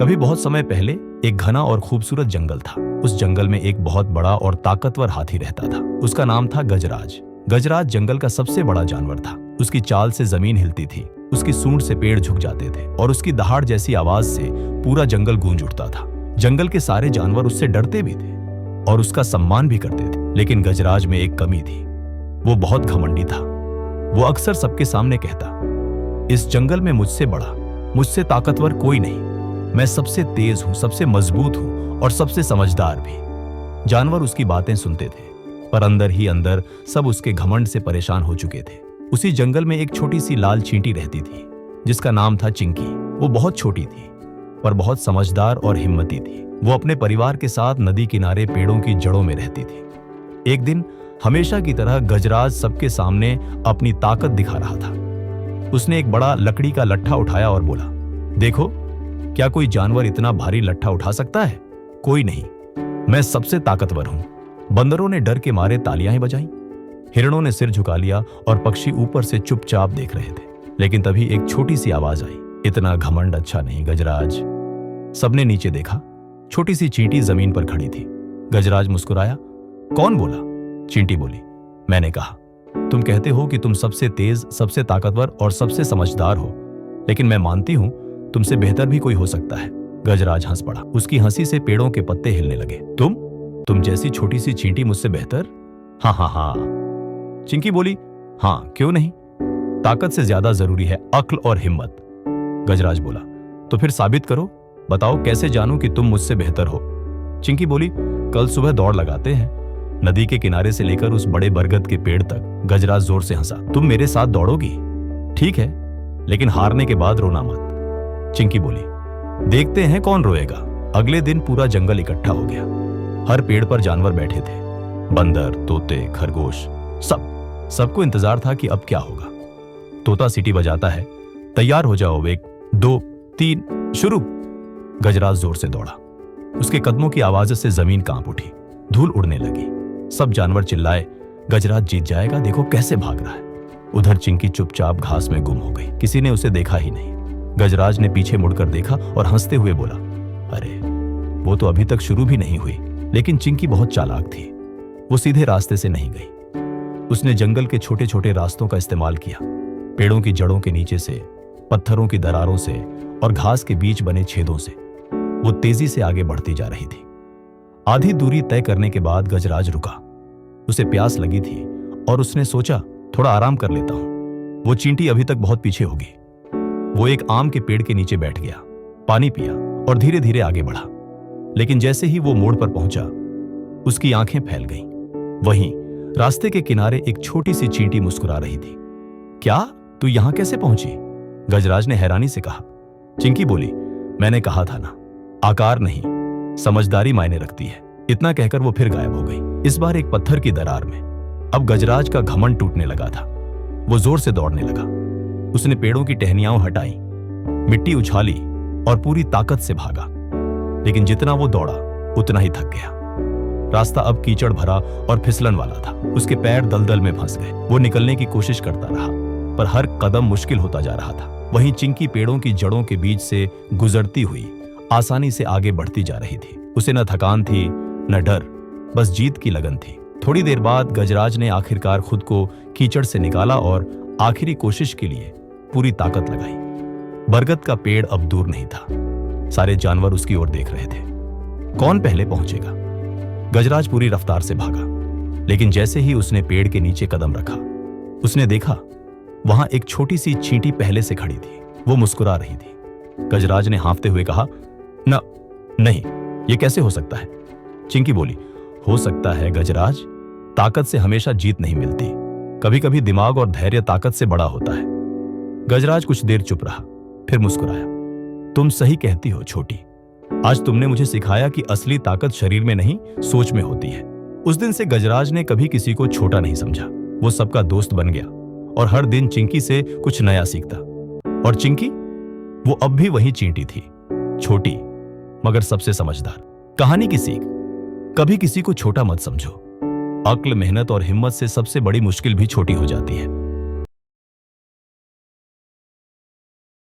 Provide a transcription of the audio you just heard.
कभी बहुत समय पहले एक घना और खूबसूरत जंगल था। उस जंगल में एक बहुत बड़ा और ताकतवर हाथी रहता था। उसका नाम था गजराज। गजराज जंगल का सबसे बड़ा जानवर था। उसकी चाल से जमीन हिलती थी, उसकी सूंड से पेड़ झुक जाते थे और उसकी दहाड़ जैसी आवाज से पूरा जंगल गूंज उठता था। जंगल के सारे जानवर उससे डरते भी थे और उसका सम्मान भी करते थे। लेकिन गजराज में एक कमी थी, वो बहुत घमंडी था। वो अक्सर सबके सामने कहता, इस जंगल में मुझसे बड़ा, मुझसे ताकतवर कोई नहीं। मैं सबसे तेज हूं, सबसे मजबूत हूं और सबसे समझदार भी। जानवर उसकी बातें सुनते थे, पर अंदर ही अंदर सब उसके घमंड से परेशान हो चुके थे। उसी जंगल में एक छोटी सी लाल चींटी रहती थी, जिसका नाम था चिंकी। वो बहुत छोटी थी, पर बहुत समझदार और हिम्मती थी। वो अपने परिवार के साथ नदी किनारे पेड़ों की जड़ों में रहती थी। एक दिन हमेशा की तरह गजराज सबके सामने अपनी ताकत दिखा रहा था। उसने एक बड़ा लकड़ी का लट्ठा उठाया और बोला, देखो, क्या कोई जानवर इतना भारी लट्ठा उठा सकता है? कोई नहीं, मैं सबसे ताकतवर हूं। बंदरों ने डर के मारे तालियां ही बजाईं। हिरणों ने सिर झुका लिया और पक्षी ऊपर से चुपचाप देख रहे थे। लेकिन तभी एक छोटी सी आवाज आई, इतना घमंड अच्छा नहीं गजराज। सबने नीचे देखा। छोटी सी चींटी जमीन पर खड़ी थी। गजराज मुस्कुराया। कौन बोला? चींटी बोली, मैंने कहा। तुम कहते हो कि तुम सबसे तेज, सबसे ताकतवर और सबसे समझदार हो, लेकिन मैं मानती हूं तुमसे बेहतर भी कोई हो सकता है। गजराज हंस पड़ा। उसकी हंसी से पेड़ों के पत्ते हिलने लगे। तुम जैसी छोटी सी चींटी मुझसे बेहतर? हाँ हाँ हाँ। चिंकी बोली, हाँ, क्यों नहीं? ताकत से ज्यादा जरूरी है अक्ल और हिम्मत। गजराज बोला, तो फिर साबित करो। बताओ, कैसे जानूं कि तुम मुझसे बेहतर हो? चिंकी बोली, कल सुबह दौड़ लगाते हैं, नदी के किनारे से लेकर उस बड़े बरगद के पेड़ तक। गजराज जोर से हंसा। तुम मेरे साथ दौड़ोगी? ठीक है, लेकिन हारने के बाद रोना मत। चिंकी बोली, देखते हैं कौन रोएगा। अगले दिन पूरा जंगल इकट्ठा हो गया। हर पेड़ पर जानवर बैठे थे, बंदर, तोते, खरगोश, सबको इंतजार था कि अब क्या होगा। तोता सीटी बजाता है, तैयार हो जाओ, 1 2 3 शुरू। गजराज जोर से दौड़ा। उसके कदमों की आवाज से जमीन कांप उठी, धूल उड़ने लगी। सब जानवर चिल्लाए, गजराज जीत जाएगा, देखो कैसे भाग रहा है। उधर चिंकी चुपचाप घास में गुम हो गई। किसी ने उसे देखा ही नहीं। गजराज ने पीछे मुड़कर देखा और हंसते हुए बोला, अरे, वो तो अभी तक शुरू भी नहीं हुई। लेकिन चिंकी बहुत चालाक थी। वो सीधे रास्ते से नहीं गई। उसने जंगल के छोटे छोटे रास्तों का इस्तेमाल किया। पेड़ों की जड़ों के नीचे से, पत्थरों की दरारों से और घास के बीच बने छेदों से वो तेजी से आगे बढ़ती जा रही थी। आधी दूरी तय करने के बाद गजराज रुका। उसे प्यास लगी थी और उसने सोचा, थोड़ा आराम कर लेता हूं। वो चींटी अभी तक बहुत पीछे होगी। वो एक आम के पेड़ के नीचे बैठ गया, पानी पिया और धीरे धीरे आगे बढ़ा। लेकिन जैसे ही वो मोड़ पर पहुंचा, उसकी आंखें फैल गईं। वहीं रास्ते के किनारे एक छोटी सी चींटी मुस्कुरा रही थी। क्या, तू यहां कैसे पहुंची? गजराज ने हैरानी से कहा। चिंकी बोली, मैंने कहा था ना, आकार नहीं, समझदारी मायने रखती है। इतना कहकर वो फिर गायब हो गई, इस बार एक पत्थर की दरार में। अब गजराज का घमंड टूटने लगा था। वो जोर से दौड़ने लगा। उसने पेड़ों की टहनियां हटाई, मिट्टी उछाली और पूरी ताकत से भागा। लेकिन जितना वो दौड़ा, उतना ही थक गया। रास्ता अब कीचड़ भरा और फिसलन वाला था। उसके पैर दलदल में फंस गए। वो निकलने की कोशिश करता रहा, पर हर कदम मुश्किल होता जा रहा था। वहीं चिंकी पेड़ों की जड़ों के बीच से गुजरती हुई आसानी से आगे बढ़ती जा रही थी। उसे न थकान थी, न डर, बस जीत की लगन थी। थोड़ी देर बाद गजराज ने आखिरकार खुद को कीचड़ से निकाला और आखिरी कोशिश के लिए पूरी ताकत लगाई। बरगद का पेड़ अब दूर नहीं था। सारे जानवर उसकी ओर देख रहे थे। कौन पहले पहुंचेगा? गजराज पूरी रफ्तार से भागा। लेकिन जैसे ही उसने पेड़ के नीचे कदम रखा, उसने देखा वहां एक छोटी सी चींटी पहले से खड़ी थी। वो मुस्कुरा रही थी। गजराज ने हाँफते हुए कहा, नहीं, ये कैसे हो सकता है? चिंकी बोली, हो सकता है गजराज, ताकत से हमेशा जीत नहीं मिलती। कभी कभी दिमाग और धैर्य ताकत से बड़ा होता है। गजराज कुछ देर चुप रहा, फिर मुस्कुराया। तुम सही कहती हो छोटी। आज तुमने मुझे सिखाया कि असली ताकत शरीर में नहीं, सोच में होती है। उस दिन से गजराज ने कभी किसी को छोटा नहीं समझा। वो सबका दोस्त बन गया और हर दिन चिंकी से कुछ नया सीखता। और चिंकी, वो अब भी वही चींटी थी, छोटी मगर सबसे समझदार। कहानी की सीख, कभी किसी को छोटा मत समझो। अक्ल, मेहनत और हिम्मत से सबसे बड़ी मुश्किल भी छोटी हो जाती है।